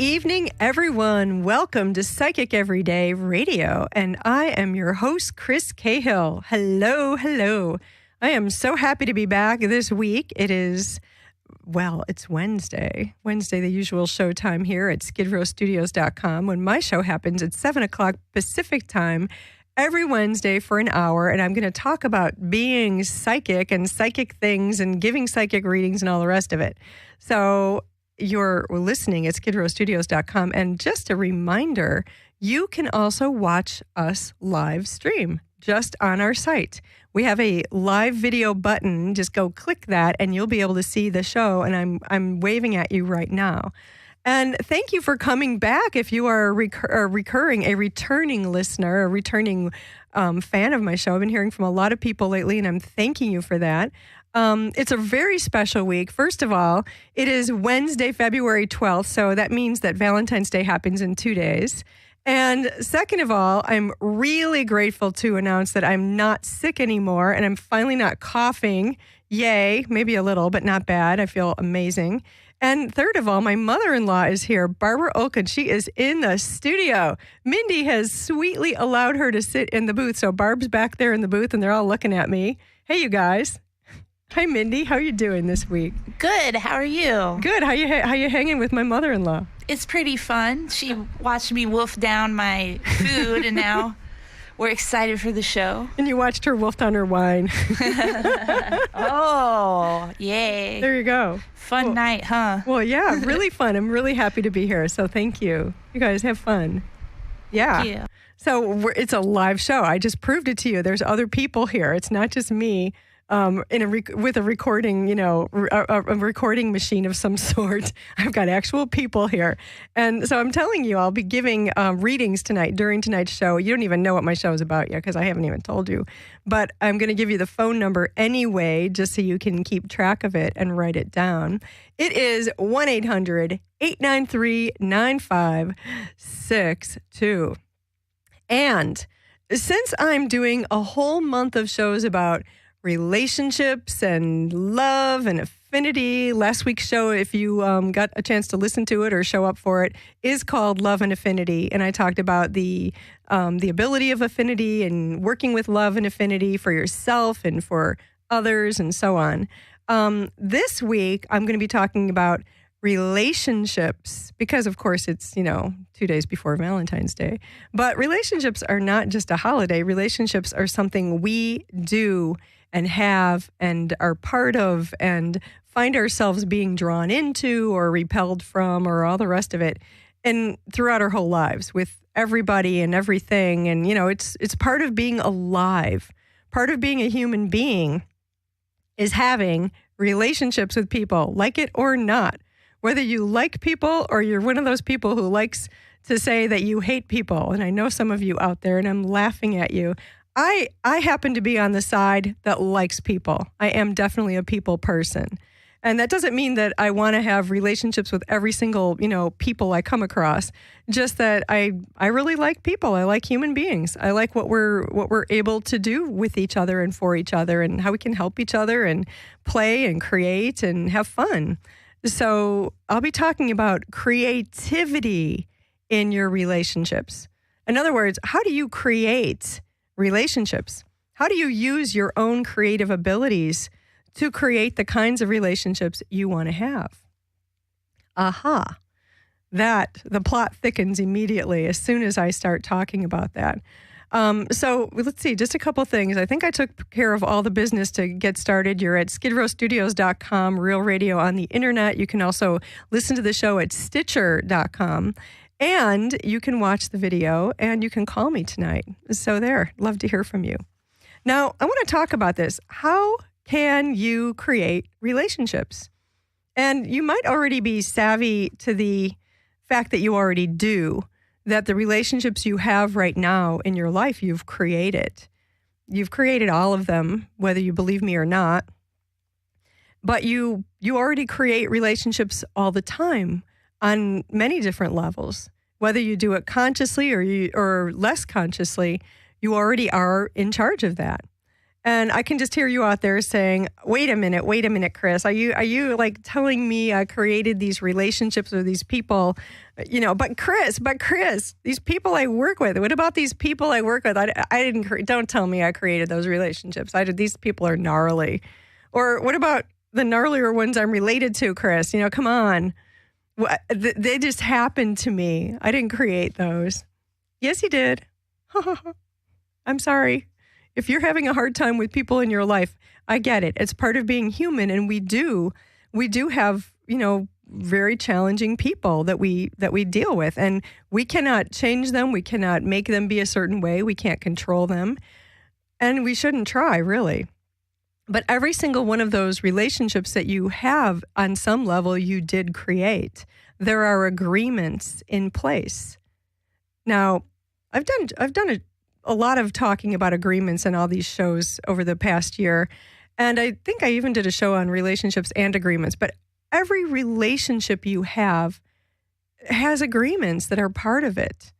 evening, everyone. Welcome to Psychic Everyday Radio, and I am your host, Chris Cahill. Hello, hello. I am so happy to be back this week. It's Wednesday. Wednesday, the usual show time here at skidrowstudios.com. When my show happens at 7 o'clock Pacific time every Wednesday for an hour, and I'm going to talk about being psychic and psychic things and giving psychic readings and all the rest of it. So you're listening at skidrowstudios.com. And just a reminder, you can also watch us live stream just on our site. We have a live video button. Just go click that and you'll be able to see the show. And I'm waving at you right now. And thank you for coming back. If you are a returning listener, a returning fan of my show, I've been hearing from a lot of people lately, and I'm thanking you for that. It's a very special week. First of all, it is Wednesday, February 12th, so that means that Valentine's Day happens in 2 days. And second of all, I'm really grateful to announce that I'm not sick anymore, and I'm finally not coughing. Yay, maybe a little, but not bad. I feel amazing. And third of all, my mother-in-law is here, Barbara Olkin. She is in the studio. Mindy has sweetly allowed her to sit in the booth, so Barb's back there in the booth, and they're all looking at me. Hey, you guys. Hi, Mindy. How are you doing this week? Good. How are you? Good. How you hanging with my mother-in-law? It's pretty fun. She watched me wolf down my food, and now we're excited for the show. And you watched her wolf down her wine. Oh, yay. There you go. Fun night, huh? Well, yeah, really fun. I'm really happy to be here, so thank you. You guys have fun. Yeah. Thank you. So it's a live show. I just proved it to you. There's other people here. It's not just me. With a recording, a recording machine of some sort. I've got actual people here. And so I'm telling you, I'll be giving readings tonight during tonight's show. You don't even know what my show is about yet because I haven't even told you. But I'm going to give you the phone number anyway, just so you can keep track of it and write it down. It is 1-800-893-9562. And since I'm doing a whole month of shows about relationships and love and affinity. Last week's show, if you got a chance to listen to it or show up for it, is called Love and Affinity. And I talked about the ability of affinity and working with love and affinity for yourself and for others and so on. This week, I'm going to be talking about relationships because, of course, it's, 2 days before Valentine's Day. But relationships are not just a holiday. Relationships are something we do and have and are part of and find ourselves being drawn into or repelled from or all the rest of it, and throughout our whole lives with everybody and everything. And, it's part of being alive. Part of being a human being is having relationships with people, like it or not. Whether you like people or you're one of those people who likes to say that you hate people. And I know some of you out there, and I'm laughing at you. I happen to be on the side that likes people. I am definitely a people person. And that doesn't mean that I want to have relationships with every single, people I come across. Just that I really like people. I like human beings. I like what we're able to do with each other and for each other and how we can help each other and play and create and have fun. So I'll be talking about creativity in your relationships. In other words, how do you create relationships? How do you use your own creative abilities to create the kinds of relationships you want to have? Aha. The plot thickens immediately as soon as I start talking about that. So let's see, just a couple things. I think I took care of all the business to get started. You're at skidrowstudios.com, Real Radio on the internet. You can also listen to the show at Stitcher.com. And you can watch the video and you can call me tonight. So there, love to hear from you. Now, I want to talk about this. How can you create relationships? And you might already be savvy to the fact that you already do, that the relationships you have right now in your life, you've created. You've created all of them, whether you believe me or not. But you already create relationships all the time on many different levels. Whether you do it consciously or less consciously, you already are in charge of that. And I can just hear you out there saying, wait a minute, Chris. Are you like telling me I created these relationships with these people? But Chris, these people I work with, what about these people I work with? I didn't, don't tell me I created those relationships. These people are gnarly. Or what about the gnarlier ones I'm related to, Chris? Come on. They just happened to me. I didn't create those. Yes, you did. I'm sorry. If you're having a hard time with people in your life, I get it. It's part of being human, and we do have, very challenging people that we deal with, and we cannot change them. We cannot make them be a certain way. We can't control them, and we shouldn't try, really. But every single one of those relationships that you have on some level, you did create. There are agreements in place. Now, I've done a lot of talking about agreements in all these shows over the past year. And I think I even did a show on relationships and agreements. But every relationship you have has agreements that are part of it.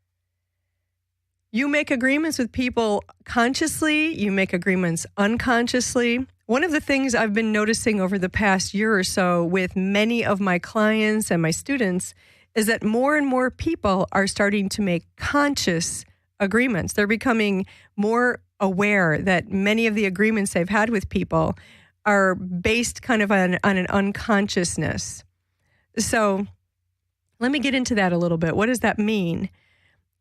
You make agreements with people consciously. You make agreements unconsciously. One of the things I've been noticing over the past year or so with many of my clients and my students is that more and more people are starting to make conscious agreements. They're becoming more aware that many of the agreements they've had with people are based kind of on an unconsciousness. So let me get into that a little bit. What does that mean?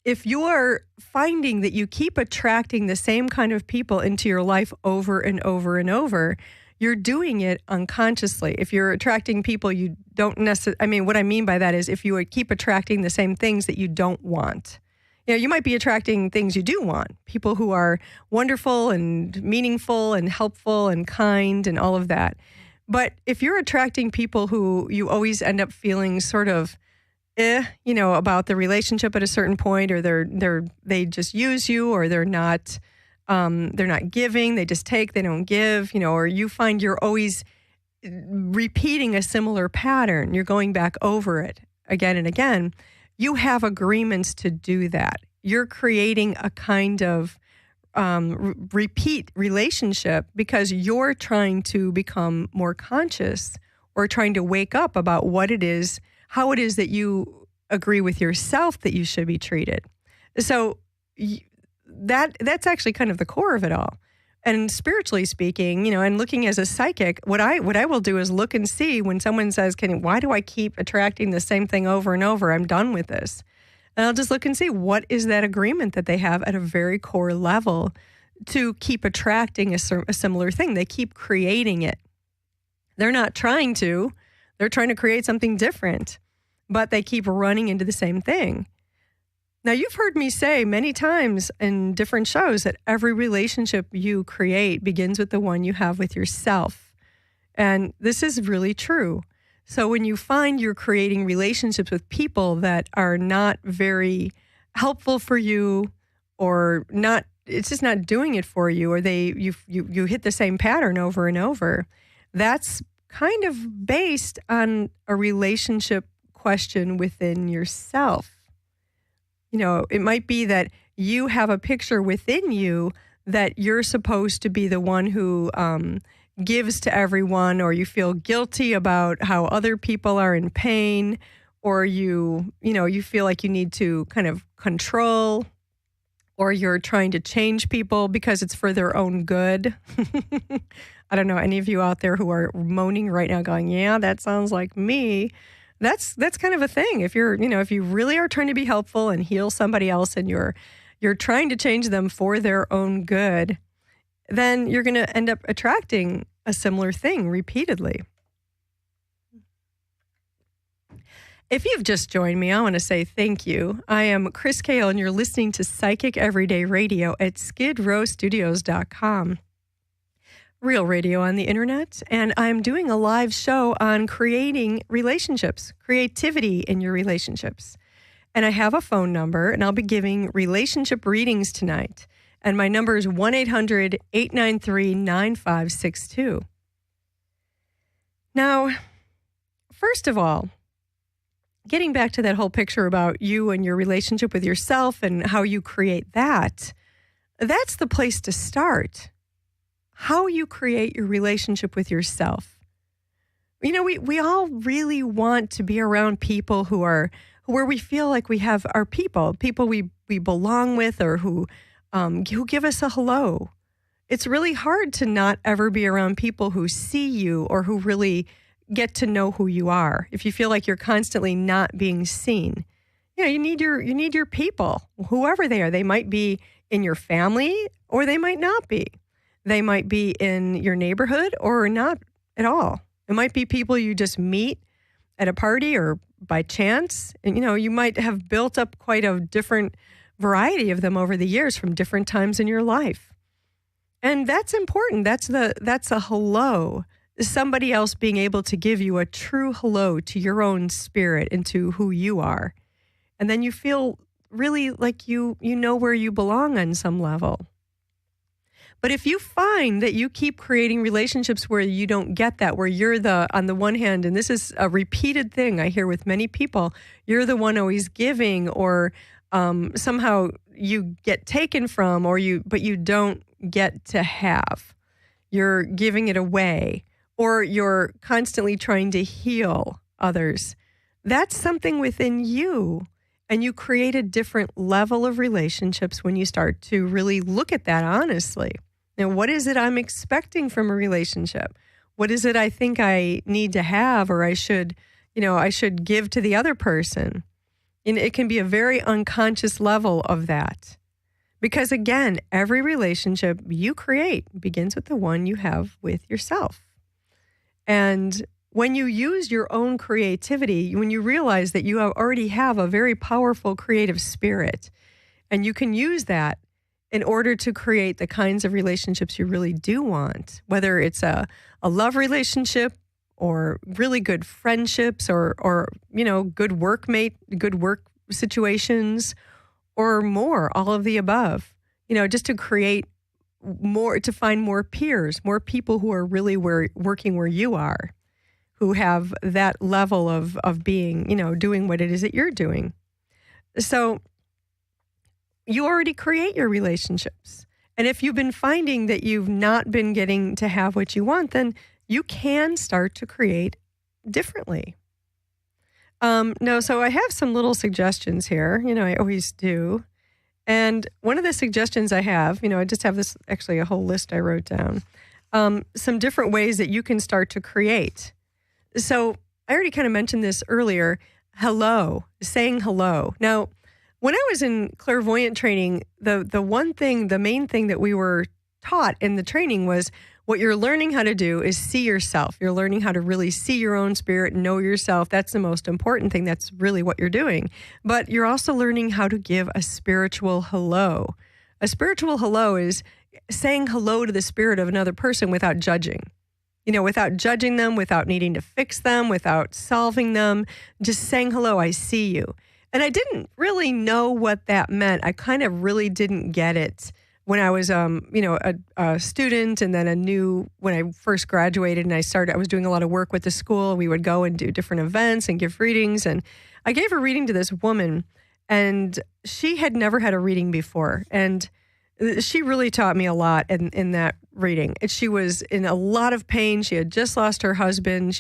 If you're finding that you keep attracting the same kind of people into your life over and over and over, you're doing it unconsciously. If you're attracting people you don't necessarily, what I mean by that is if you would keep attracting the same things that you don't want. You might be attracting things you do want, people who are wonderful and meaningful and helpful and kind and all of that. But if you're attracting people who you always end up feeling sort of about the relationship at a certain point, or they just use you, or they're not giving, they just take, they don't give, or you find you're always repeating a similar pattern, you're going back over it again and again. You have agreements to do that. You're creating a kind of repeat relationship because you're trying to become more conscious or trying to wake up about what it is, how it is that you agree with yourself that you should be treated. So that's actually kind of the core of it all. And spiritually speaking, and looking as a psychic, what I will do is look and see when someone says, why do I keep attracting the same thing over and over? I'm done with this. And I'll just look and see what is that agreement that they have at a very core level to keep attracting a similar thing. They keep creating it. They're not trying to. They're trying to create something different, but they keep running into the same thing. Now, you've heard me say many times in different shows that every relationship you create begins with the one you have with yourself. And this is really true. So when you find you're creating relationships with people that are not very helpful for you, or not, it's just not doing it for you, or you hit the same pattern over and over, that's kind of based on a relationship question within yourself. It might be that you have a picture within you that you're supposed to be the one who gives to everyone, or you feel guilty about how other people are in pain, or you feel like you need to kind of control, or you're trying to change people because it's for their own good. I don't know, any of you out there who are moaning right now going, yeah, that sounds like me. That's kind of a thing. If if you really are trying to be helpful and heal somebody else, and you're trying to change them for their own good, then you're going to end up attracting a similar thing repeatedly. If you've just joined me, I want to say thank you. I am Chris Kale, and you're listening to Psychic Everyday Radio at skidrowstudios.com. Real radio on the internet, and I'm doing a live show on creating relationships, creativity in your relationships. And I have a phone number, and I'll be giving relationship readings tonight. And my number is 1-800-893-9562. Now, first of all, getting back to that whole picture about you and your relationship with yourself and how you create that, that's the place to start. how you create your relationship with yourself. You know, we all really want to be around people where we feel like we have our people we belong with, or who give us a hello. It's really hard to not ever be around people who see you or who really get to know who you are. If you feel like you're constantly not being seen, you need your people, whoever they are. They might be in your family, or they might not be. They might be in your neighborhood, or not at all. It might be people you just meet at a party or by chance. And, you might have built up quite a different variety of them over the years from different times in your life. And that's important. That's a hello. Somebody else being able to give you a true hello to your own spirit and to who you are. And then you feel really like you know where you belong on some level. But if you find that you keep creating relationships where you don't get that, where you're on the one hand, and this is a repeated thing I hear with many people, you're the one always giving, or somehow you get taken from, but you don't get to have. You're giving it away, or you're constantly trying to heal others. That's something within you. And you create a different level of relationships when you start to really look at that honestly. Now, what is it I'm expecting from a relationship? What is it I think I need to have, or I should give to the other person? And it can be a very unconscious level of that. Because again, every relationship you create begins with the one you have with yourself. And when you use your own creativity, when you realize that you already have a very powerful creative spirit, and you can use that in order to create the kinds of relationships you really do want, whether it's a love relationship, or really good friendships, or good work situations, or more, all of the above, just to create more, to find more peers, more people who are really working where you are, who have that level of being, doing what it is that you're doing. So you already create your relationships. And if you've been finding that you've not been getting to have what you want, then you can start to create differently. So I have some little suggestions here. I always do. And one of the suggestions I have, I just have this, actually a whole list I wrote down, some different ways that you can start to create. So I already kind of mentioned this earlier, saying hello. Now, when I was in clairvoyant training, the main thing that we were taught in the training was what you're learning how to do is see yourself. You're learning how to really see your own spirit, know yourself. That's the most important thing. That's really what you're doing. But you're also learning how to give a spiritual hello. A spiritual hello is saying hello to the spirit of another person without judging. Without judging them, without needing to fix them, without solving them, just saying hello, I see you. And I didn't really know what that meant. I kind of really didn't get it when I was, a student, and then when I first graduated and I was doing a lot of work with the school. We would go and do different events and give readings. And I gave a reading to this woman, and she had never had a reading before. And she really taught me a lot in that reading. She was in a lot of pain. She had just lost her husband. I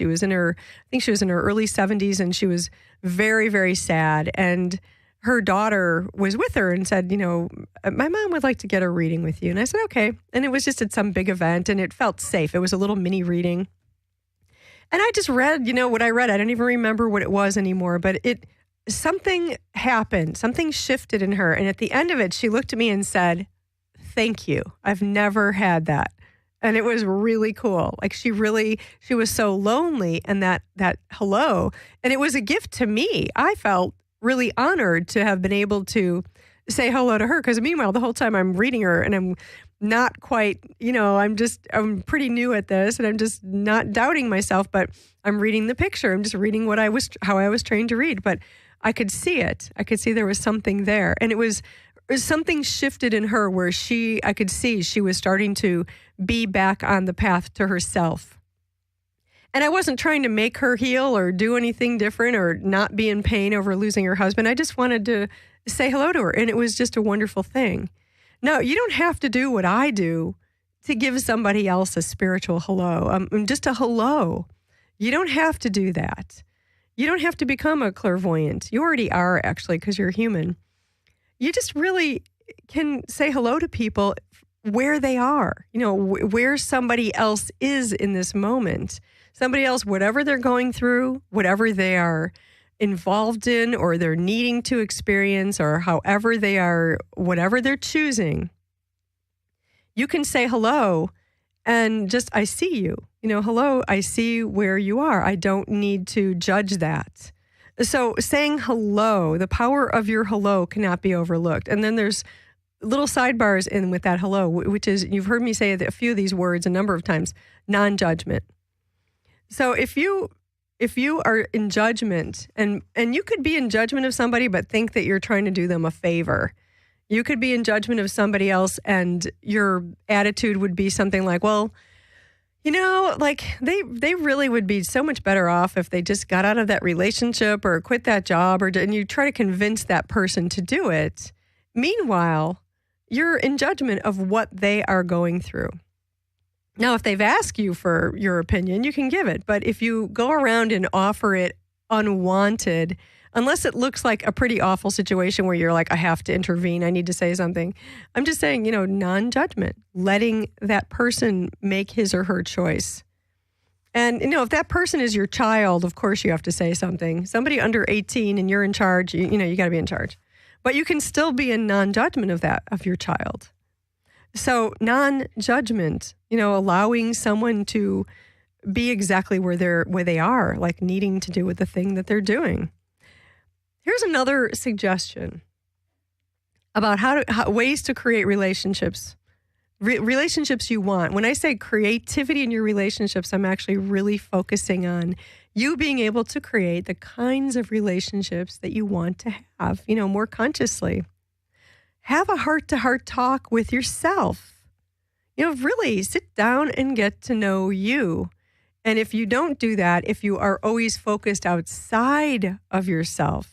think she was in her early 70s, and she was very, very sad. And her daughter was with her and said, my mom would like to get a reading with you. And I said, okay. And it was just at some big event, and it felt safe. It was a little mini reading. And I just read, what I read. I don't even remember what it was anymore, but something happened. Something shifted in her. And at the end of it, she looked at me and said, thank you. I've never had that. And it was really cool. Like she was so lonely, and that hello. And it was a gift to me. I felt really honored to have been able to say hello to her, because meanwhile, the whole time I'm reading her, and I'm not quite, I'm pretty new at this, and I'm just not doubting myself, but I'm reading the picture. I'm just reading how I was trained to read, but I could see it. I could see there was something there. And it was something shifted in her where I could see she was starting to be back on the path to herself. And I wasn't trying to make her heal or do anything different or not be in pain over losing her husband. I just wanted to say hello to her. And it was just a wonderful thing. Now, you don't have to do what I do to give somebody else a spiritual hello, just a hello. You don't have to do that. You don't have to become a clairvoyant. You already are, actually, because you're human. You just really can say hello to people where they are, where somebody else is in this moment. Somebody else, whatever they're going through, whatever they are involved in or they're needing to experience or however they are, whatever they're choosing, you can say hello and just, I see you. Hello, I see where you are. I don't need to judge that. So saying hello, the power of your hello cannot be overlooked. And then there's little sidebars in with that hello, which is, you've heard me say a few of these words a number of times, non-judgment. So if you are in judgment, and you could be in judgment of somebody, but think that you're trying to do them a favor. You could be in judgment of somebody else and your attitude would be something like, well, they really would be so much better off if they just got out of that relationship or quit that job, and you try to convince that person to do it. Meanwhile, you're in judgment of what they are going through. Now, if they've asked you for your opinion, you can give it. But if you go around and offer it unwanted, unless it looks like a pretty awful situation where you're like, I have to intervene, I need to say something. I'm just saying, non-judgment, letting that person make his or her choice. And, if that person is your child, of course you have to say something. Somebody under 18 and you're in charge, you got to be in charge. But you can still be in non-judgment of your child. So non-judgment, allowing someone to be exactly where they are, like needing to do with the thing that they're doing. Here's another suggestion about how ways to create relationships, relationships you want. When I say creativity in your relationships, I'm actually really focusing on you being able to create the kinds of relationships that you want to have, more consciously. Have a heart-to-heart talk with yourself. Really sit down and get to know you. And if you don't do that, if you are always focused outside of yourself,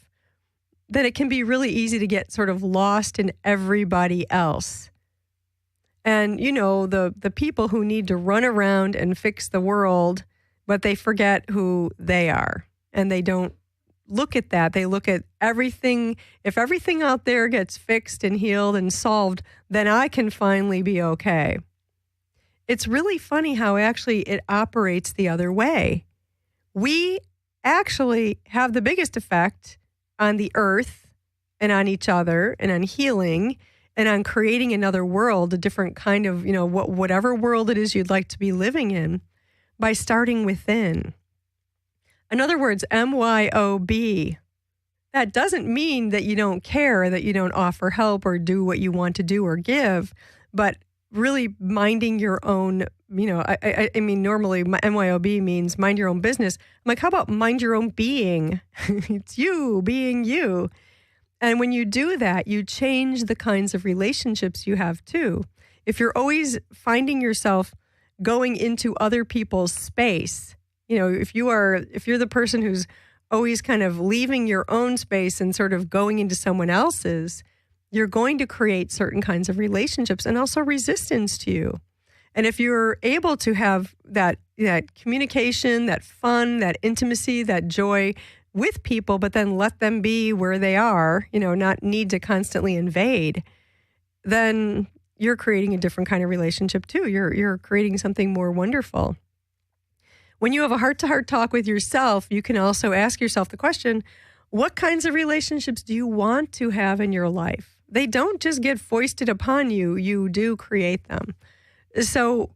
then it can be really easy to get sort of lost in everybody else. And, the people who need to run around and fix the world, but they forget who they are. And they don't look at that. They look at everything. If everything out there gets fixed and healed and solved, then I can finally be okay. It's really funny how actually it operates the other way. We actually have the biggest effect on the earth and on each other and on healing and on creating another world, a different kind of, whatever world it is you'd like to be living in, by starting within. In other words, MYOB. That doesn't mean that you don't care, that you don't offer help or do what you want to do or give, but really minding your own, I mean, normally my MYOB means mind your own business. I'm like, how about mind your own being? It's you being you. And when you do that, you change the kinds of relationships you have too. If you're always finding yourself going into other people's space, if you're the person who's always kind of leaving your own space and sort of going into someone else's, you're going to create certain kinds of relationships and also resistance to you. And if you're able to have that communication, that fun, that intimacy, that joy with people, but then let them be where they are, not need to constantly invade, then you're creating a different kind of relationship too. You're creating something more wonderful. When you have a heart-to-heart talk with yourself, you can also ask yourself the question, what kinds of relationships do you want to have in your life? They don't just get foisted upon you. You do create them. So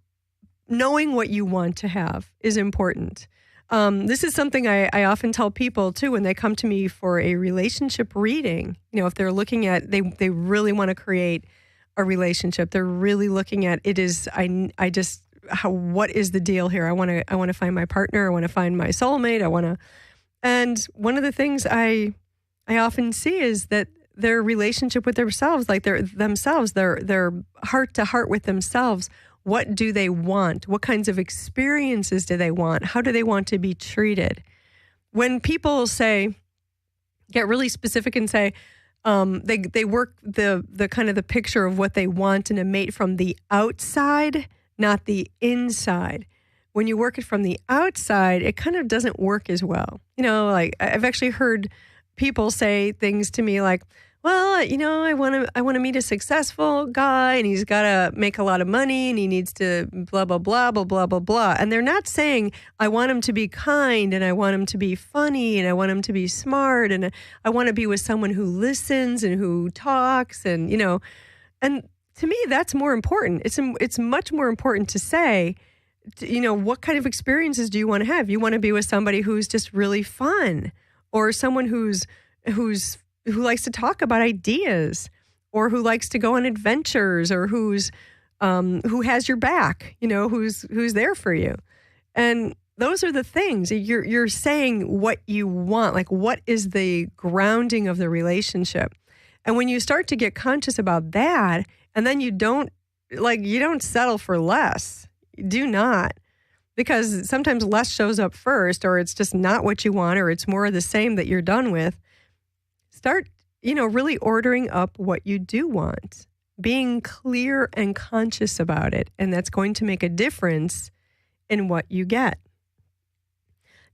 knowing what you want to have is important. This is something I often tell people too when they come to me for a relationship reading. If they're looking at, they really want to create a relationship. They're really looking at it is, what is the deal here? I want to find my partner. I want to find my soulmate. And one of the things I often see is that their relationship with themselves, like their heart to heart with themselves. What do they want? What kinds of experiences do they want? How do they want to be treated? When people get really specific and say, they work the kind of the picture of what they want in a mate from the outside, not the inside. When you work it from the outside, it kind of doesn't work as well. Like I've actually heard people say things to me like, well, I want to meet a successful guy and he's got to make a lot of money and he needs to blah, blah, blah, blah, blah, blah, blah. And they're not saying, I want him to be kind and I want him to be funny and I want him to be smart and I want to be with someone who listens and who talks and to me, that's more important. It's much more important to say, what kind of experiences do you want to have? You want to be with somebody who's just really fun or someone who likes to talk about ideas or who likes to go on adventures or who has your back, who's there for you. And those are the things you're saying what you want, like what is the grounding of the relationship. And when you start to get conscious about that, and then you don't settle for less. Do not. Because sometimes less shows up first, or it's just not what you want, or it's more of the same that you're done with. Start, really ordering up what you do want, being clear and conscious about it. And that's going to make a difference in what you get.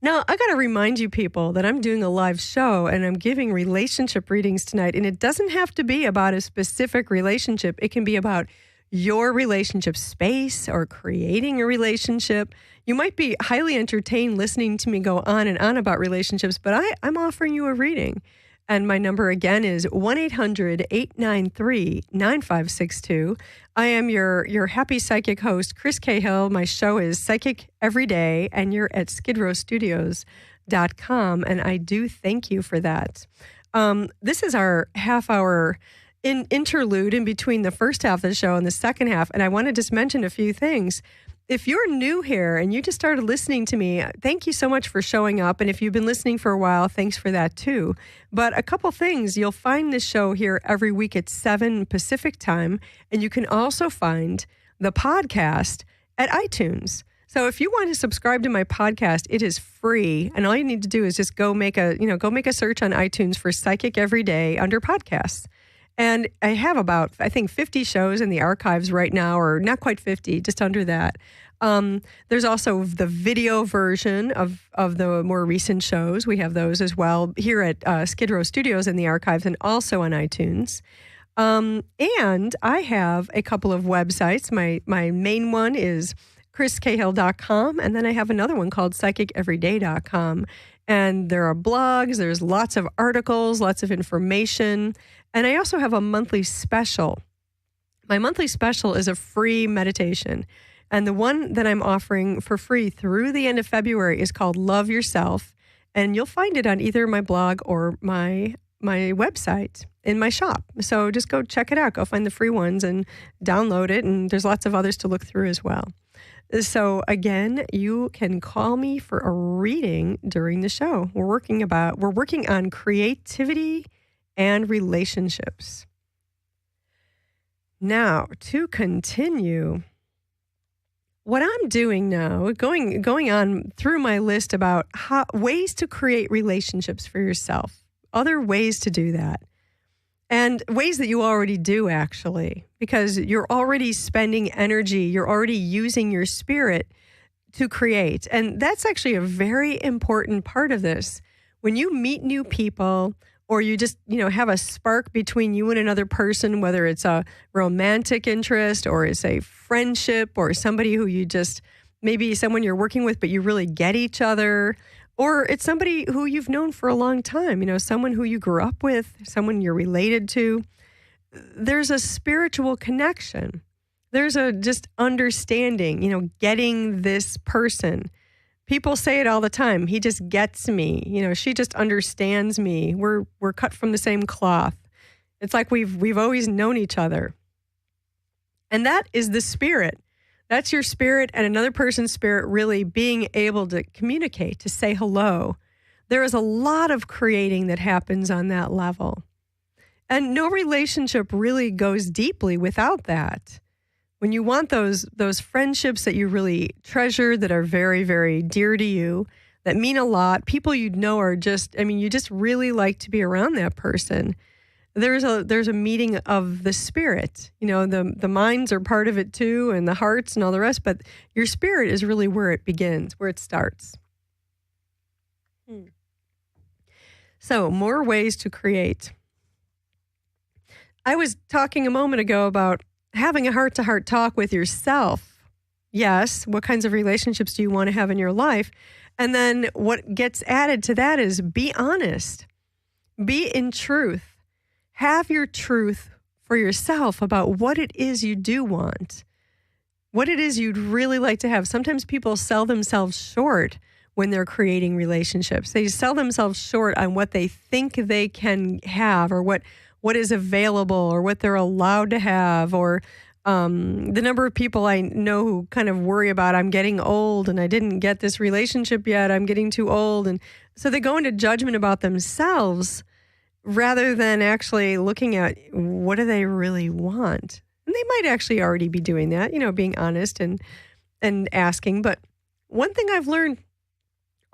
Now, I got to remind you people that I'm doing a live show and I'm giving relationship readings tonight. And it doesn't have to be about a specific relationship. It can be about your relationship space or creating a relationship. You might be highly entertained listening to me go on and on about relationships, but I'm offering you a reading. And my number again is 1-800-893-9562. I am your happy psychic host, Chris Cahill. My show is Psychic Every Day, and you're at skidrowstudios.com. And I do thank you for that. This is our half-hour interlude in between the first half of the show and the second half. And I want to just mention a few things. If you're new here and you just started listening to me, thank you so much for showing up. And if you've been listening for a while, thanks for that too. But a couple things, you'll find this show here every week at 7 Pacific time. And you can also find the podcast at iTunes. So if you want to subscribe to my podcast, it is free. And all you need to do is just go make a search on iTunes for Psychic Every Day under podcasts. And I have about, I think, 50 shows in the archives right now, or not quite 50, just under that. There's also the video version of the more recent shows. We have those as well here at Skidrow Studios in the archives and also on iTunes. And I have a couple of websites. My main one is chriscahill.com, and then I have another one called psychiceveryday.com. And there are blogs, there's lots of articles, lots of information. And I also have a monthly special. My monthly special is a free meditation. And the one that I'm offering for free through the end of February is called Love Yourself. And you'll find it on either my blog or my website in my shop. So just go check it out. Go find the free ones and download it. And there's lots of others to look through as well. So again, you can call me for a reading during the show. We're working on creativity and relationships. Now, to continue, what I'm doing now, going on through my list about ways to create relationships for yourself, other ways to do that, and ways that you already do, actually, because you're already spending energy, you're already using your spirit to create. And that's actually a very important part of this. When you meet new people, or you just, have a spark between you and another person, whether it's a romantic interest or it's a friendship or somebody who you just, maybe someone you're working with, but you really get each other, or it's somebody who you've known for a long time, someone who you grew up with, someone you're related to. There's a spiritual connection. There's a just understanding, getting this person. People say it all the time. He just gets me. She just understands me. We're cut from the same cloth. It's like we've always known each other. And that is the spirit. That's your spirit and another person's spirit really being able to communicate, to say hello. There is a lot of creating that happens on that level. And no relationship really goes deeply without that. When you want those friendships that you really treasure, that are very, very dear to you, that mean a lot, people are just, you just really like to be around that person. there's a meeting of the spirit. The minds are part of it too, and the hearts and all the rest, but your spirit is really where it begins, where it starts. So, more ways to create. I was talking a moment ago about having a heart-to-heart talk with yourself. Yes, what kinds of relationships do you want to have in your life? And then what gets added to that is be honest. Be in truth. Have your truth for yourself about what it is you do want, what it is you'd really like to have. Sometimes people sell themselves short when they're creating relationships. They sell themselves short on what they think they can have, or what is available, or what they're allowed to have, or the number of people I know who kind of worry about, I'm getting old and I didn't get this relationship yet, I'm getting too old. And so they go into judgment about themselves rather than actually looking at what do they really want. And they might actually already be doing that, being honest and asking. But one thing I've learned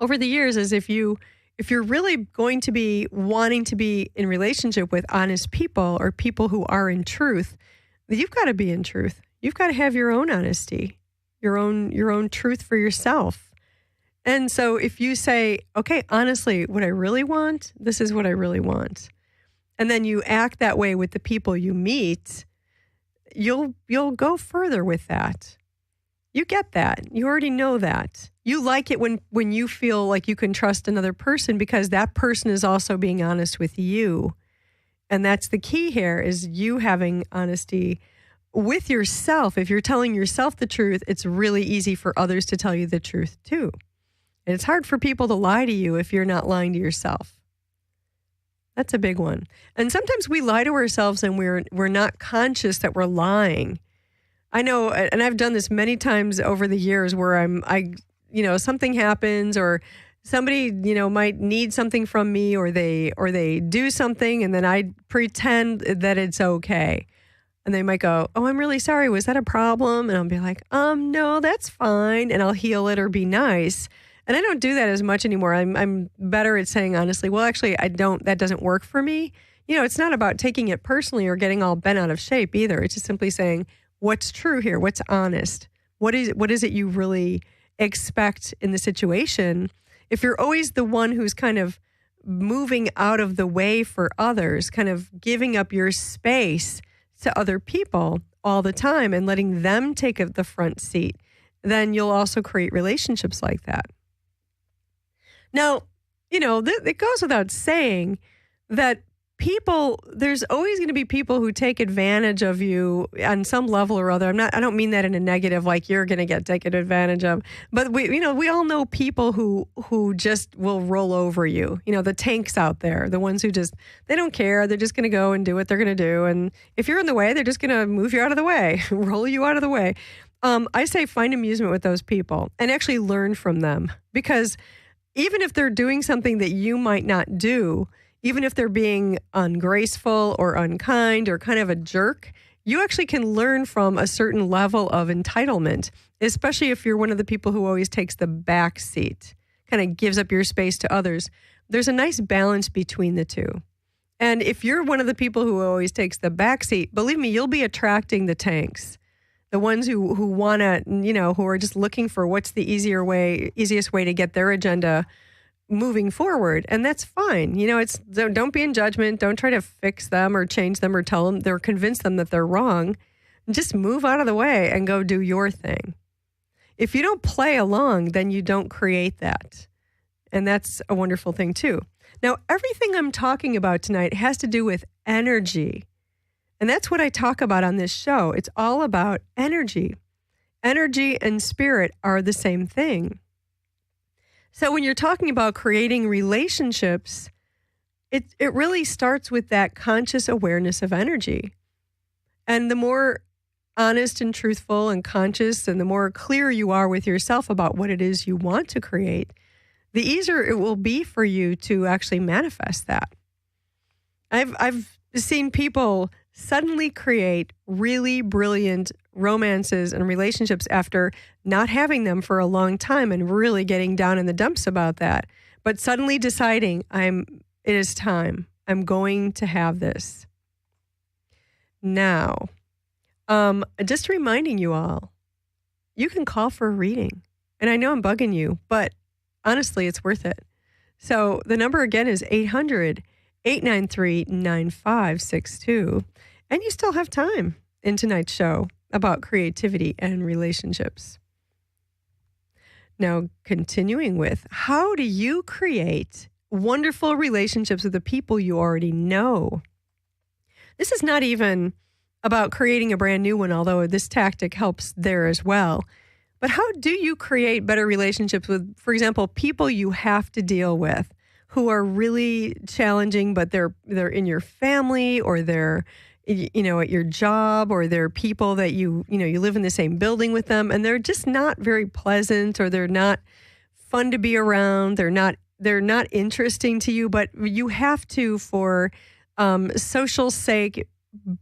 over the years is if you're really going to be wanting to be in relationship with honest people, or people who are in truth, you've got to be in truth. You've got to have your own honesty, your own truth for yourself. And so if you say, okay, honestly, what I really want, this is what I really want. And then you act that way with the people you meet, you'll go further with that. You get that. You already know that. You like it when you feel like you can trust another person, because that person is also being honest with you. And that's the key here, is you having honesty with yourself. If you're telling yourself the truth, it's really easy for others to tell you the truth too. And it's hard for people to lie to you if you're not lying to yourself. That's a big one. And sometimes we lie to ourselves and we're not conscious that we're lying. I know, and I've done this many times over the years, where something happens, or somebody, might need something from me, or they do something, and then I pretend that it's okay. And they might go, "Oh, I'm really sorry. Was that a problem?" And I'll be like, "No, that's fine." And I'll heal it or be nice. And I don't do that as much anymore. I'm better at saying honestly, well, actually, that doesn't work for me. It's not about taking it personally or getting all bent out of shape either. It's just simply saying, what's true here? What's honest? What is it you really expect in the situation? If you're always the one who's kind of moving out of the way for others, kind of giving up your space to other people all the time and letting them take the front seat, then you'll also create relationships like that. Now, it goes without saying that there's always going to be people who take advantage of you on some level or other. I don't mean that in a negative, like you're going to get taken advantage of, but we all know people who just will roll over you. The tanks out there, the ones who they don't care. They're just going to go and do what they're going to do. And if you're in the way, they're just going to move you out of the way, roll you out of the way. I say find amusement with those people and actually learn from them, because even if they're doing something that you might not do, even if they're being ungraceful or unkind or kind of a jerk, you actually can learn from a certain level of entitlement, especially if you're one of the people who always takes the back seat, kind of gives up your space to others. There's a nice balance between the two. And if you're one of the people who always takes the back seat, believe me, you'll be attracting the tanks, the ones who want to, who are just looking for what's the easiest way to get their agenda moving forward. And that's fine. Don't be in judgment. Don't try to fix them or change them or tell them or convince them that they're wrong. Just move out of the way and go do your thing. If you don't play along, then you don't create that. And that's a wonderful thing too. Now, everything I'm talking about tonight has to do with energy. And that's what I talk about on this show. It's all about energy. Energy and spirit are the same thing. So when you're talking about creating relationships, it really starts with that conscious awareness of energy. And the more honest and truthful and conscious, and the more clear you are with yourself about what it is you want to create, the easier it will be for you to actually manifest that. I've seen people suddenly create really brilliant romances and relationships after not having them for a long time and really getting down in the dumps about that, but suddenly deciding it is time. I'm going to have this. Now, just reminding you all, you can call for a reading. And I know I'm bugging you, but honestly, it's worth it. So the number again is 800-893-9562. And you still have time in tonight's show about creativity and relationships. Now, continuing with, how do you create wonderful relationships with the people you already know? This is not even about creating a brand new one, although this tactic helps there as well. But how do you create better relationships with, for example, people you have to deal with who are really challenging, but they're in your family, or they're at your job, or they're people that you live in the same building with them, and they're just not very pleasant, or they're not fun to be around. They're not interesting to you, but you have to, for social sake,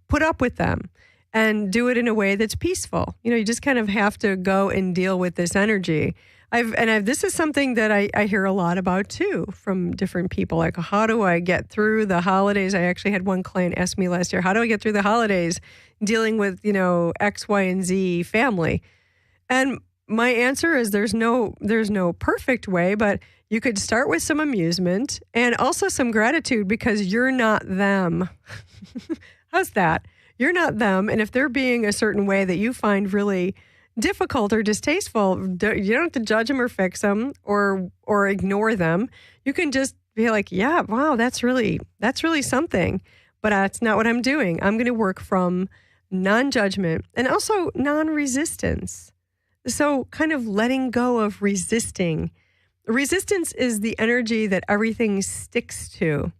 put up with them and do it in a way that's peaceful. You just kind of have to go and deal with this energy. This is something that I hear a lot about too from different people. Like, how do I get through the holidays? I actually had one client ask me last year, how do I get through the holidays dealing with, X, Y, and Z family? And my answer is there's no perfect way, but you could start with some amusement and also some gratitude, because you're not them. How's that? You're not them. And if they're being a certain way that you find really difficult or distasteful, you don't have to judge them or fix them or ignore them. You can just be like, yeah, wow, that's really something. But that's not what I'm doing. I'm going to work from non-judgment and also non-resistance. So kind of letting go of resisting. Resistance is the energy that everything sticks to.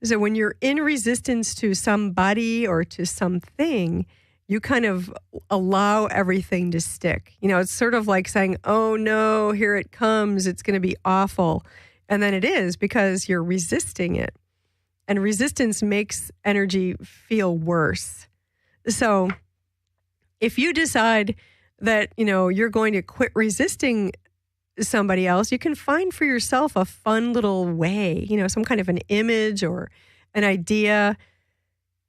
So when you're in resistance to somebody or to something, you kind of allow everything to stick. It's sort of like saying, oh no, here it comes. It's going to be awful. And then it is, because you're resisting it. And resistance makes energy feel worse. So if you decide that, you're going to quit resisting somebody else, you can find for yourself a fun little way, some kind of an image or an idea,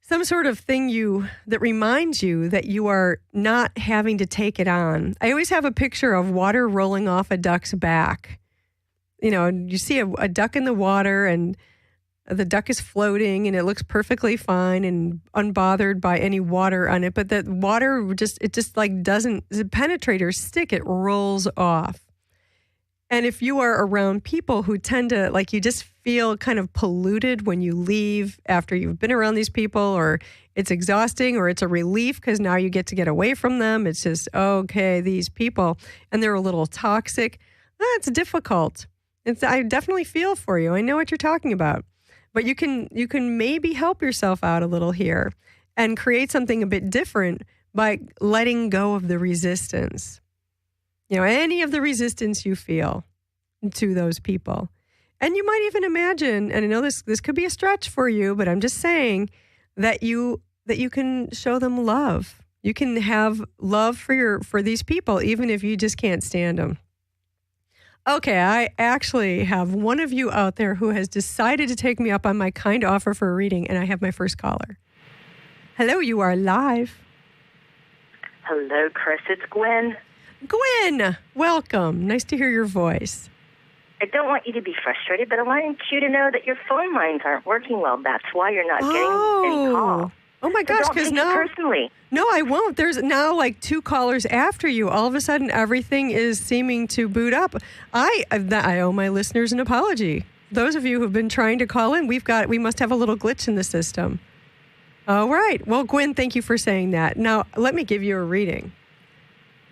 some sort of thing that reminds you that you are not having to take it on. I always have a picture of water rolling off a duck's back. You see a duck in the water, and the duck is floating and it looks perfectly fine and unbothered by any water on it. But that water just doesn't penetrate or stick. It rolls off. And if you are around people who tend to, you just feel kind of polluted when you leave after you've been around these people, or it's exhausting, or it's a relief because now you get away from them. It's just, okay, these people, and they're a little toxic. It's difficult. I definitely feel for you. I know what you're talking about. But you can maybe help yourself out a little here and create something a bit different by letting go of the resistance. Any of the resistance you feel to those people. And you might even imagine, and I know this could be a stretch for you, but I'm just saying that you can show them love. You can have love for these people, even if you just can't stand them. Okay, I actually have one of you out there who has decided to take me up on my kind offer for a reading, and I have my first caller. Hello, you are live. Hello, Chris. It's Gwen. Gwen, welcome. Nice to hear your voice. I don't want you to be frustrated, but I want you to know that your phone lines aren't working well. That's why you're not getting any calls. Oh my gosh, because now... personally. No, I won't. There's now 2 callers after you. All of a sudden, everything is seeming to boot up. I owe my listeners an apology. Those of you who've been trying to call in, we must have a little glitch in the system. All right. Well, Gwen, thank you for saying that. Now, let me give you a reading.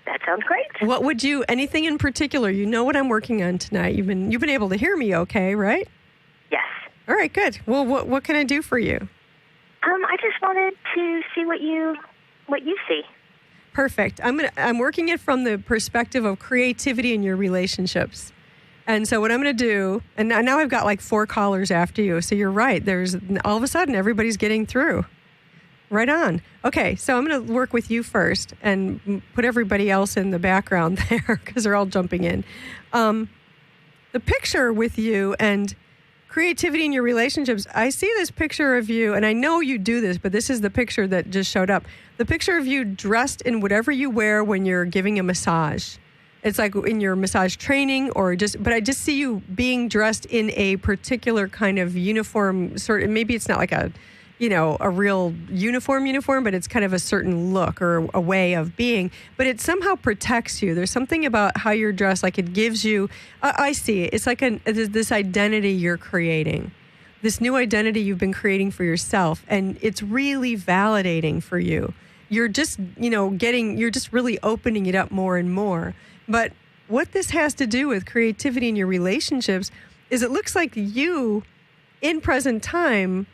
That sounds great. What would you, anything in particular? You know what I'm working on tonight. You've been able to hear me okay, right? Yes. All right, good. Well, what can I do for you? I just wanted to see what you see. Perfect. I'm working it from the perspective of creativity in your relationships. And so what I'm going to do, and now I've got 4 callers after you. So you're right. There's all of a sudden everybody's getting through. Right on. Okay, so I'm going to work with you first and put everybody else in the background there because they're all jumping in. The picture with you and creativity in your relationships, I see this picture of you, and I know you do this, but this is the picture that just showed up. The picture of you dressed in whatever you wear when you're giving a massage. It's like in your massage training but I just see you being dressed in a particular kind of uniform maybe it's not like a real uniform, but it's kind of a certain look or a way of being, but it somehow protects you. There's something about how you're dressed, like it gives you, I see it. It's like this identity you're creating, this new identity you've been creating for yourself. And it's really validating for you. You're just, you're just really opening it up more and more. But what this has to do with creativity in your relationships is it looks like you in present time,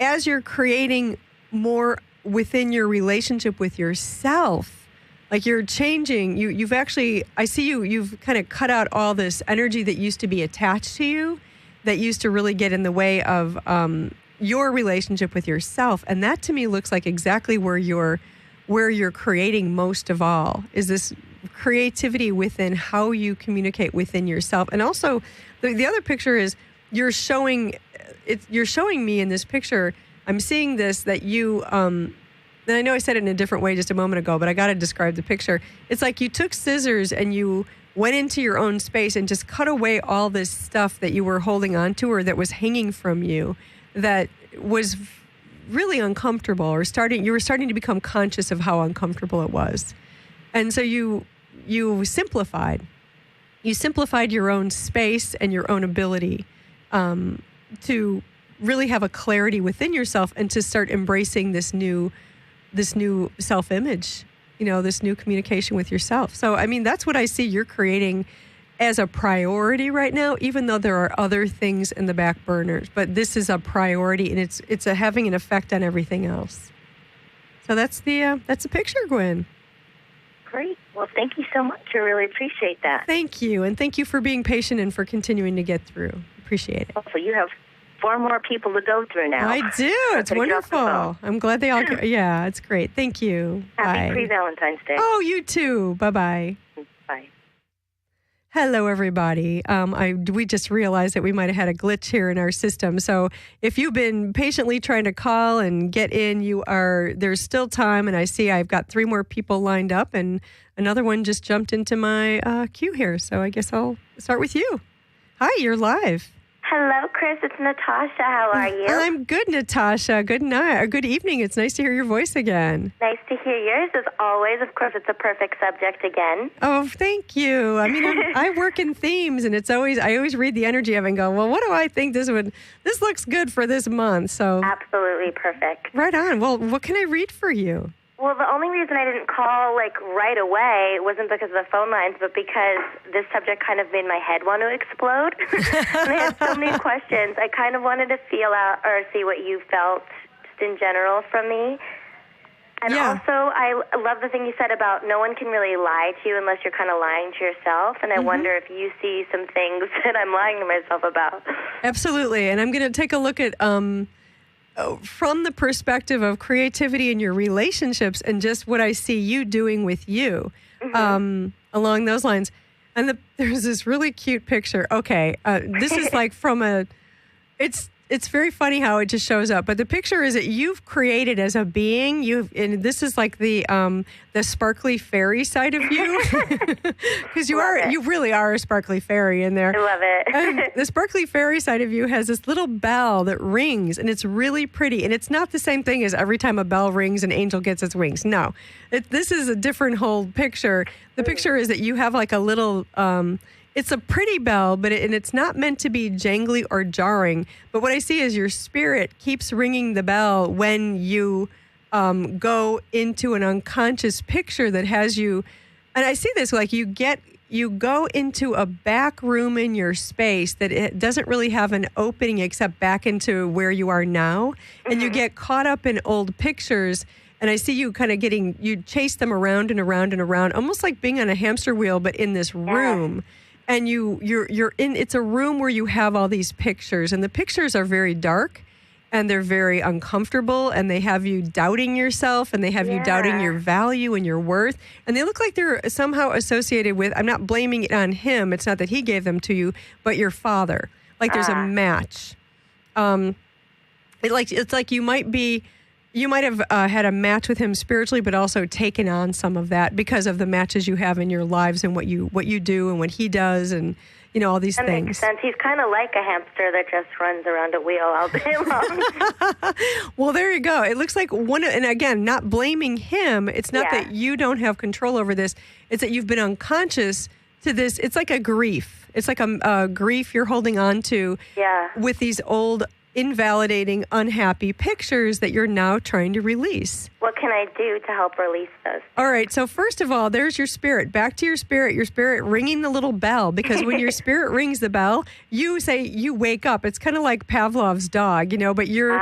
as you're creating more within your relationship with yourself, like you're changing, you've actually, I see you've kind of cut out all this energy that used to be attached to you, that used to really get in the way of your relationship with yourself. And that to me looks like exactly where you're creating most of all, is this creativity within how you communicate within yourself. And also the other picture is you're showing me in this picture, I'm seeing this, that you, and I know I said it in a different way just a moment ago, but I got to describe the picture. It's like you took scissors and you went into your own space and just cut away all this stuff that you were holding on to or that was hanging from you that was really uncomfortable, or you were starting to become conscious of how uncomfortable it was. And so you simplified. You simplified your own space and your own ability to really have a clarity within yourself and to start embracing this new self-image, this new communication with yourself. So, I mean, that's what I see you're creating as a priority right now, even though there are other things in the back burners. But this is a priority, and it's having an effect on everything else. So that's the picture, Gwen. Great. Well, thank you so much. I really appreciate that. Thank you. And thank you for being patient and for continuing to get through. Appreciate it. So you have 4 more people to go through now. I do. It's wonderful. I'm glad they all yeah, it's great. Thank you. Happy pre-Valentine's Day. Oh, you too. Bye-bye. Bye. Hello, everybody. We just realized that we might have had a glitch here in our system. So if you've been patiently trying to call and get in, there's still time. And I see I've got 3 more people lined up, and another one just jumped into my queue here. So I guess I'll start with you. Hi, you're live. Hello, Chris. It's Natasha. How are you? I'm good, Natasha. Good night or good evening. It's nice to hear your voice again. Nice to hear yours as always. Of course, it's a perfect subject again. Oh, thank you. I mean, I work in themes, and I always read the energy of it and go, well, what do I think this looks good for this month? So absolutely perfect. Right on. Well, what can I read for you? Well, the only reason I didn't call right away wasn't because of the phone lines, but because this subject kind of made my head want to explode. And I had so many questions. I kind of wanted to feel out or see what you felt just in general from me. And also, I love the thing you said about no one can really lie to you unless you're kind of lying to yourself. And I wonder if you see some things that I'm lying to myself about. Absolutely. And I'm going to take a look at from the perspective of creativity in your relationships and just what I see you doing with you along those lines. And there's this really cute picture. Okay, this is like from it's very funny how it just shows up. But the picture is that you've created as a being. And this is like the sparkly fairy side of you, because you really are a sparkly fairy in there. I love it. And the sparkly fairy side of you has this little bell that rings, and it's really pretty. And it's not the same thing as every time a bell rings, an angel gets its wings. No, this is a different whole picture. The picture is that you have like a little. It's a pretty bell, but it's not meant to be jangly or jarring. But what I see is your spirit keeps ringing the bell when you go into an unconscious picture that has you. And I see this like you go into a back room in your space that it doesn't really have an opening except back into where you are now. And you get caught up in old pictures. And I see you kind of you chase them around and around and around, almost like being on a hamster wheel, but in this room. And you're in, it's a room where you have all these pictures, and the pictures are very dark and they're very uncomfortable, and they have you doubting yourself, and they have you doubting your value and your worth. And they look like they're somehow associated with, I'm not blaming it on him. It's not that he gave them to you, but your father. like there's a match. It's like you might have had a match with him spiritually, but also taken on some of that because of the matches you have in your lives and what you do and what he does and, you know, all these things. That makes sense. He's kind of like a hamster that just runs around a wheel all day long. Well, there you go. It looks like and again, not blaming him. It's not that you don't have control over this. It's that you've been unconscious to this. It's like a grief. It's like a grief you're holding on to with these old, invalidating, unhappy pictures that you're now trying to release. What can I do to help release those? All right. So first of all, there's your spirit. Back to your spirit ringing the little bell, because when your spirit rings the bell, you wake up. It's kind of like Pavlov's dog, you know, but you're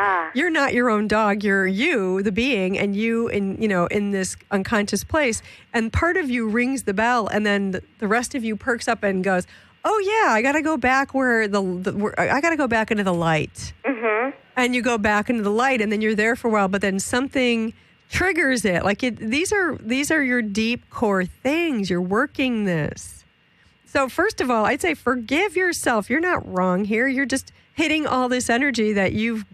not your own dog. You're you, the being, and you in this unconscious place. And part of you rings the bell, and then the rest of you perks up and goes, oh yeah, I got to go back I got to go back into the light. Mm-hmm. And you go back into the light, and then you're there for a while, but then something triggers it. These are your deep core things. You're working this. So first of all, I'd say forgive yourself. You're not wrong here. You're just hitting all this energy that you've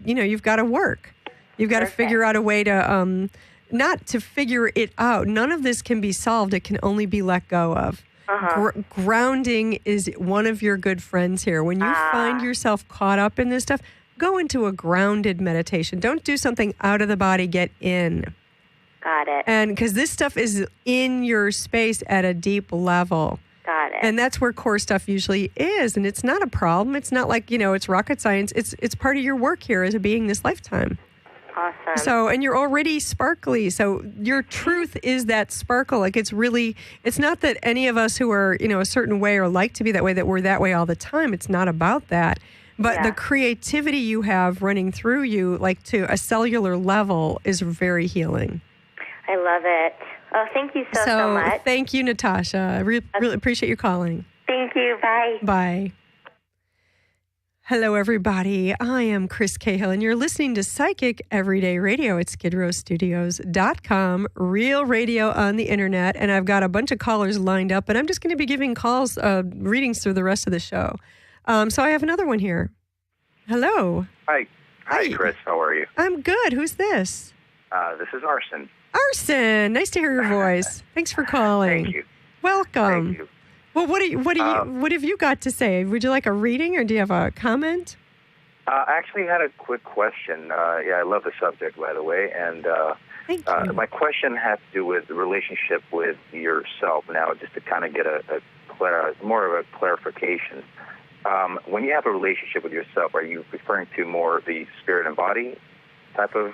got to work. You've got to figure out a way to not to figure it out. None of this can be solved. It can only be let go of. Grounding is one of your good friends here. When you find yourself caught up in this stuff, go into a grounded meditation. Don't do something out of the body. Get in. Got it. And because this stuff is in your space at a deep level. Got it. And that's where core stuff usually is. And it's not a problem. It's not like, it's rocket science. It's part of your work here as a being this lifetime. Awesome. So, and you're already sparkly. So your truth is that sparkle. Like it's not that any of us who are, a certain way or like to be that way, that we're that way all the time. It's not about that. But the creativity you have running through you, like to a cellular level, is very healing. I love it. Oh, thank you so much. Thank you, Natasha. I really appreciate you calling. Thank you. Bye. Bye. Hello, everybody. I am Chris Cahill, and you're listening to Psychic Everyday Radio at skidrowstudios.com, real radio on the internet. And I've got a bunch of callers lined up, and I'm just going to be giving calls, readings through the rest of the show. So I have another one here. Hello. Hi, Chris. How are you? I'm good. Who's this? This is Arson. Arson. Nice to hear your voice. Thanks for calling. Thank you. Welcome. Thank you. Well, what have you got to say? Would you like a reading, or do you have a comment? I actually had a quick question. I love the subject, by the way. And Thank you. My question has to do with the relationship with yourself. Now, just to kind of get more of a clarification. When you have a relationship with yourself, are you referring to more the spirit and body type of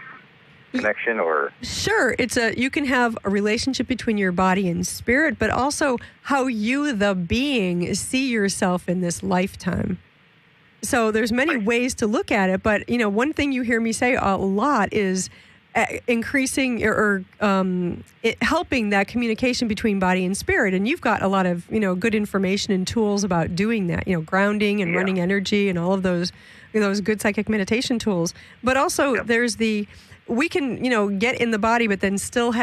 connection, or? Sure. You can have a relationship between your body and spirit, but also how you, the being, see yourself in this lifetime. So there's many ways to look at it, but one thing you hear me say a lot is increasing or helping that communication between body and spirit. And you've got a lot of good information and tools about doing that. Grounding and running energy and all of those good psychic meditation tools. But also there's we can, get in the body, but then still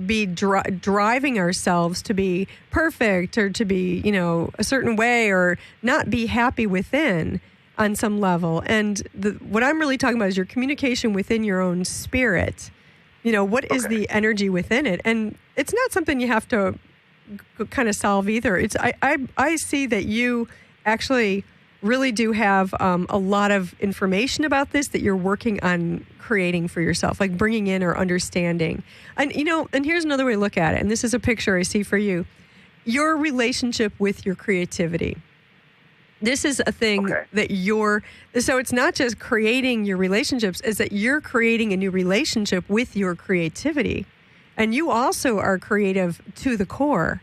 be driving ourselves to be perfect or to be, a certain way, or not be happy within on some level. And what I'm really talking about is your communication within your own spirit. What is the energy within it? And it's not something you have to kind of solve either. I see that you actually really do have a lot of information about this that you're working on creating for yourself, like bringing in or understanding. And, and here's another way to look at it. And this is a picture I see for you. Your relationship with your creativity. This is a thing that so it's not just creating your relationships, it's that you're creating a new relationship with your creativity. And you also are creative to the core.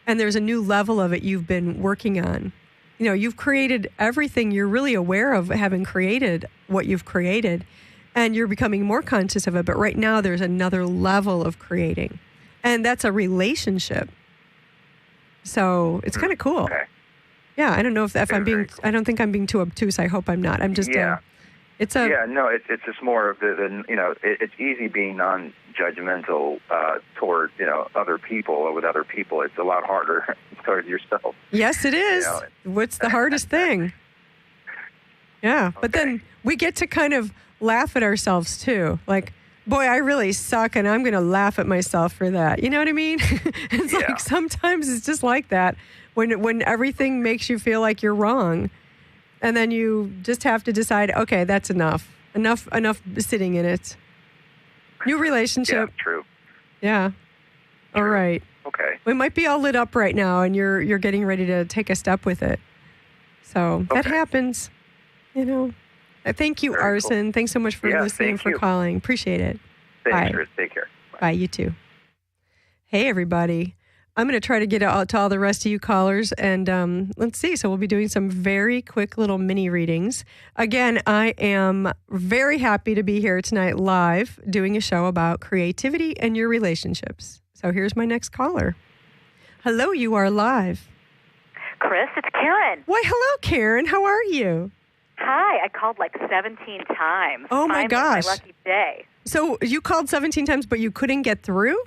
And there's a new level of it you've been working on. You've created everything. You're really aware of having created what you've created, and you're becoming more conscious of it. But right now there's another level of creating, and that's a relationship. So it's kind of cool. Okay. Yeah. I don't know if I'm being, cool. I don't think I'm being too obtuse. I hope I'm not. I'm just, it's just more of it's easy being non-judgmental toward, other people or with other people. It's a lot harder towards yourself. Yes, it is. What's the hardest thing? Yeah, but then we get to kind of laugh at ourselves too. Like, boy, I really suck, and I'm going to laugh at myself for that. You know what I mean? It's like sometimes it's just like that when everything makes you feel like you're wrong. And then you just have to decide, okay, that's enough. Enough sitting in it. New relationship. Yeah, true. Yeah. All right. Okay. We might be all lit up right now, and you're getting ready to take a step with it. So that happens, you know. Thank you, Very Arson. cool. Thanks so much for listening and for calling. Appreciate it. Thanks, Bye. Chris. Take care. Bye, you too. Hey, everybody. I'm going to try to get out to all the rest of you callers, and let's see. So we'll be doing some very quick little mini readings. Again, I am very happy to be here tonight live doing a show about creativity and your relationships. So here's my next caller. Hello, you are live. Chris, it's Karen. Why, hello, Karen. How are you? Hi, I called like 17 times. Oh, my Finally, gosh. my lucky day. So you called 17 times, but you couldn't get through?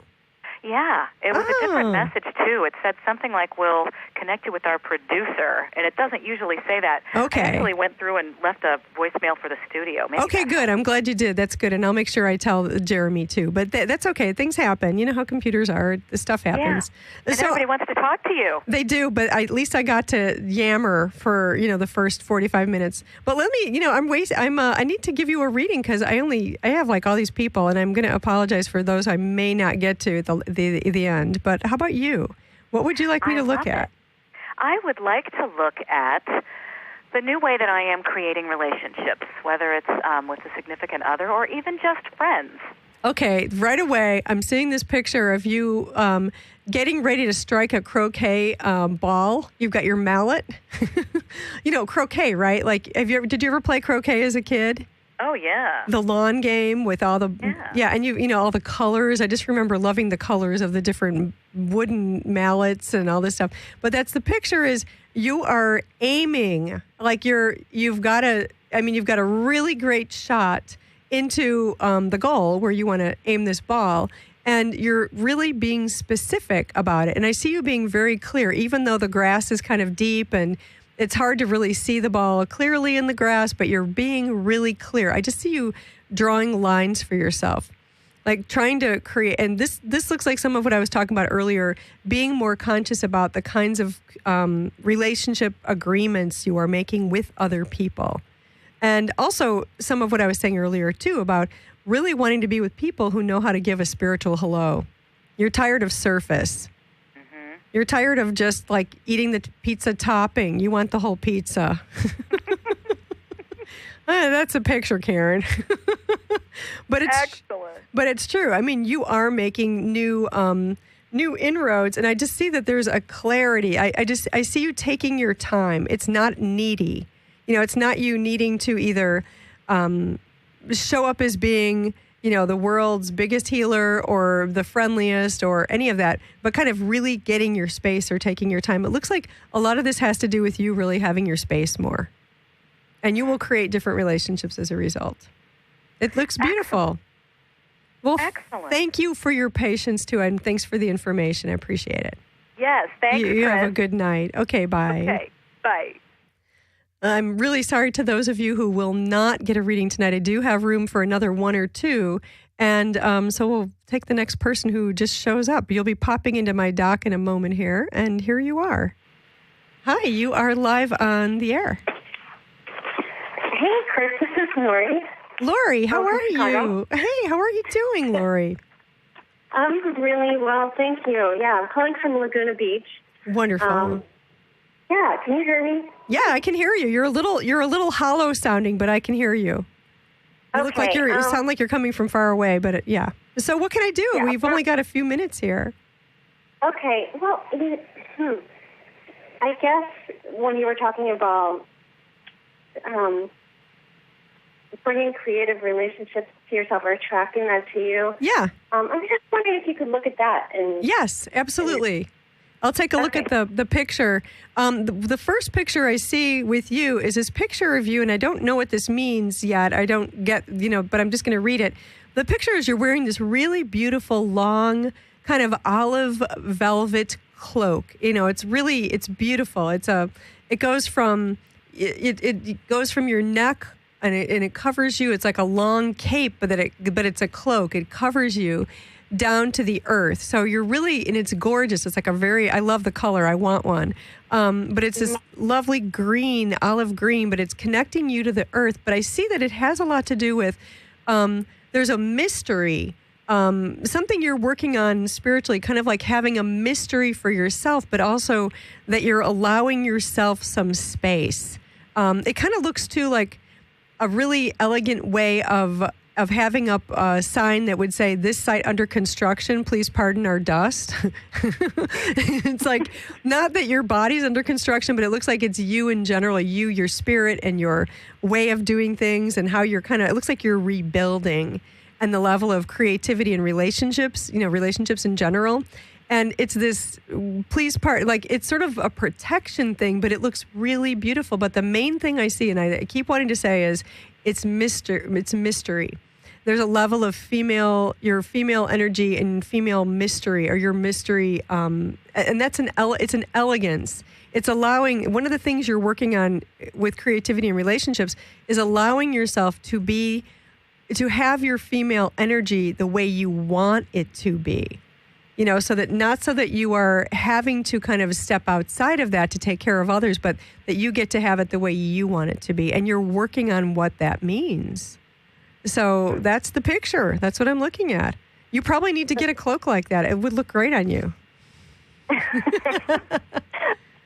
Yeah, it was a different message, too. It said something like, we'll connect you with our producer, and it doesn't usually say that. Okay. I actually went through and left a voicemail for the studio. Maybe Okay, good. I'm glad you did. That's good. And I'll make sure I tell Jeremy, too. But that's okay. Things happen. You know how computers are. This stuff happens. Yeah. And everybody wants to talk to you. They do, but at least I got to yammer for, the first 45 minutes. But let me, I need to give you a reading because I have like all these people, and I'm going to apologize for those I may not get to at the end. But how about you? What would you like me to look at? I would like to look at the new way that I am creating relationships, whether it's with a significant other or even just friends. Okay, right away, I'm seeing this picture of you getting ready to strike a croquet ball. You've got your mallet. Croquet, right? Like, did you ever play croquet as a kid? Oh, yeah. The lawn game with all the, and all the colors. I just remember loving the colors of the different wooden mallets and all this stuff. But that's the picture is you are aiming, like you've got a really great shot into the goal where you want to aim this ball. And you're really being specific about it. And I see you being very clear, even though the grass is kind of deep and it's hard to really see the ball clearly in the grass, but you're being really clear. I just see you drawing lines for yourself, like trying to create. And this looks like some of what I was talking about earlier, being more conscious about the kinds of relationship agreements you are making with other people. And also some of what I was saying earlier, too, about really wanting to be with people who know how to give a spiritual hello. You're tired of surface. You're tired of just like eating the pizza topping. You want the whole pizza. That's a picture, Karen. But it's excellent. But it's true. I mean, you are making new inroads, and I just see that there's a clarity. I see you taking your time. It's not needy. It's not you needing to either show up as being the world's biggest healer or the friendliest or any of that, but kind of really getting your space or taking your time. It looks like a lot of this has to do with you really having your space more. And you will create different relationships as a result. It looks beautiful. Well, excellent. Thank you for your patience, too, and thanks for the information. I appreciate it. Yes, thank you, You Chris. have a good night. Okay, bye. Okay, bye. I'm really sorry to those of you who will not get a reading tonight. I do have room for another one or two. And so we'll take the next person who just shows up. You'll be popping into my dock in a moment here. And here you are. Hi, you are live on the air. Hey, Chris, this is Lori. Lori, how are Chicago. you? Hey, how are you doing, Lori? I'm really well, thank you. Yeah, I'm calling from Laguna Beach. Wonderful. Yeah, can you hear me? Yeah, I can hear you. You're a little hollow sounding, but I can hear you. You look like you sound like you're coming from far away, but yeah. So what can I do? Yeah, We've only got a few minutes here. Okay, well, I guess when you were talking about bringing creative relationships to yourself or attracting that to you. Yeah. I'm just wondering if you could look at that. Yes, absolutely. I'll take a look at the picture. The first picture I see with you is this picture of you, and I don't know what this means yet. I don't get, but I'm just going to read it. The picture is you're wearing this really beautiful, long, kind of olive velvet cloak. It's beautiful. It goes from, it goes from your neck and it covers you. It's like a long cape, but it's a cloak. It covers you down to the earth. So you're really, and it's gorgeous. It's like I love the color. I want one. But it's this lovely green, olive green, but it's connecting you to the earth. But I see that it has a lot to do with, there's a mystery, something you're working on spiritually, kind of like having a mystery for yourself, but also that you're allowing yourself some space. It kind of looks too like a really elegant way of having up a sign that would say, "This site under construction, please pardon our dust." It's like, not that your body's under construction, but it looks like it's you in general, your spirit and your way of doing things and how you're it looks like you're rebuilding and the level of creativity and relationships, relationships in general. And it's this, it's sort of a protection thing, but it looks really beautiful. But the main thing I see, and I keep wanting to say, is it's mystery. There's a level of your female energy and female mystery, or your mystery, and that's it's an elegance. It's allowing, one of the things you're working on with creativity and relationships is allowing yourself to have your female energy the way you want it to be. So that you are having to kind of step outside of that to take care of others, but that you get to have it the way you want it to be. And you're working on what that means. So that's the picture. That's what I'm looking at. You probably need to get a cloak like that. It would look great on you. Oh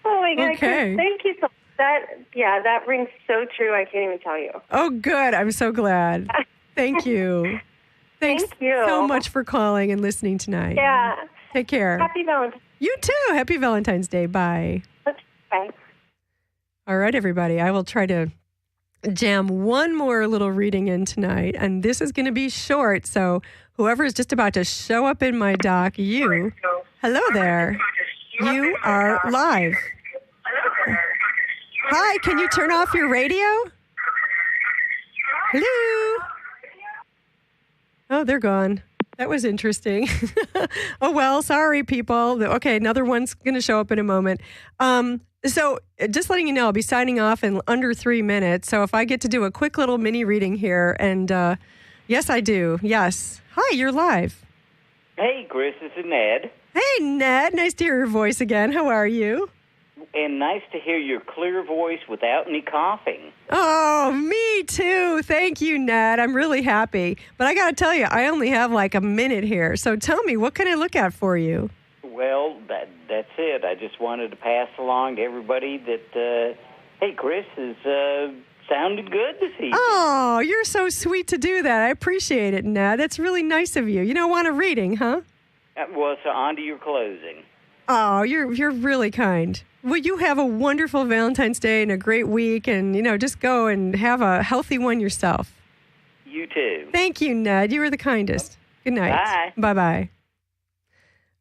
my God. Okay. Thank you so much. That rings so true. I can't even tell you. Oh, good. I'm so glad. Thank you. Thanks Thank you so much for calling and listening tonight. Yeah. Take care. Happy Valentine's. You too. Happy Valentine's Day. Bye. Bye. All right, everybody. I will try to jam one more little reading in tonight, and this is going to be short. So whoever is just about to show up in my dock, hello there. You are live. Hi, can you turn off your radio? Hello? Oh, they're gone. That was interesting. Oh, well, sorry, people. Okay, another one's going to show up in a moment. So just letting you know, I'll be signing off in under 3 minutes. So if I get to do a quick little mini reading here, and yes, I do. Yes. Hi, you're live. Hey, Chris, this is Ned. Hey, Ned. Nice to hear your voice again. How are you? And nice to hear your clear voice without any coughing. Oh, me too. Thank you, Ned. I'm really happy. But I got to tell you, I only have like a minute here. So tell me, what can I look at for you? Well, that's it. I just wanted to pass along to everybody that, hey, Chris is sounded good this evening. Oh, you're so sweet to do that. I appreciate it, Ned. That's really nice of you. You don't want a reading, huh? Well, so on to your closing. Oh, you're really kind. Well, you have a wonderful Valentine's Day and a great week, and, just go and have a healthy one yourself. You too. Thank you, Ned. You were the kindest. Good night. Bye. Bye-bye.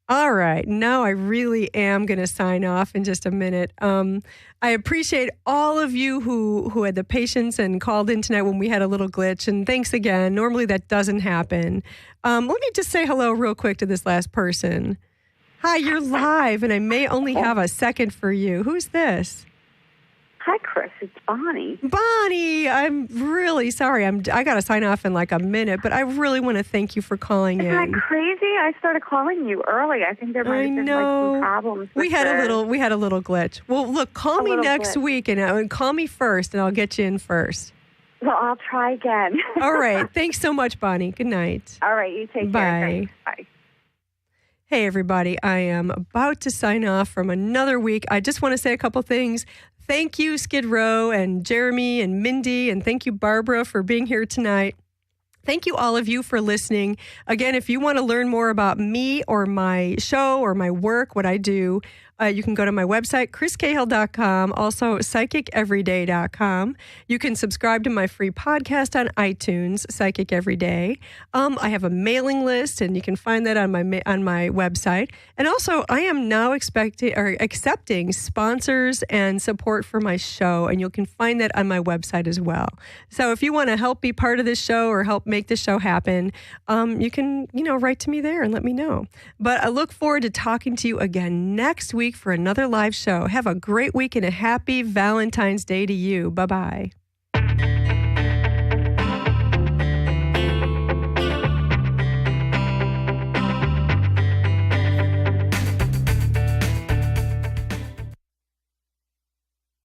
All right. Now I really am going to sign off in just a minute. I appreciate all of you who had the patience and called in tonight when we had a little glitch, and thanks again. Normally that doesn't happen. Let me just say hello real quick to this last person. Hi, you're live, and I may only have a second for you. Who's this? Hi, Chris. It's Bonnie. Bonnie, I'm really sorry. I got to sign off in like a minute, but I really want to thank you for calling in. Isn't that crazy? I started calling you early. I think there might have been like some problems. We had a little glitch. Well, look, call me next week and call me first, and I'll get you in first. Well, I'll try again. All right. Thanks so much, Bonnie. Good night. All right. You take care. Bye. Bye. Hey, everybody. I am about to sign off from another week. I just want to say a couple things. Thank you, Skidrow and Jeremy and Mindy, and thank you, Barbara, for being here tonight. Thank you, all of you, for listening. Again, if you want to learn more about me or my show or my work, what I do, you can go to my website, chriscahill.com, also psychiceveryday.com. You can subscribe to my free podcast on iTunes, Psychic Everyday. I have a mailing list, and you can find that on my website. And also, I am now accepting sponsors and support for my show, and you can find that on my website as well. So if you want to help be part of this show or help make the show happen, you can, write to me there and let me know. But I look forward to talking to you again next week for another live show. Have a great week and a happy Valentine's Day to you. Bye-bye.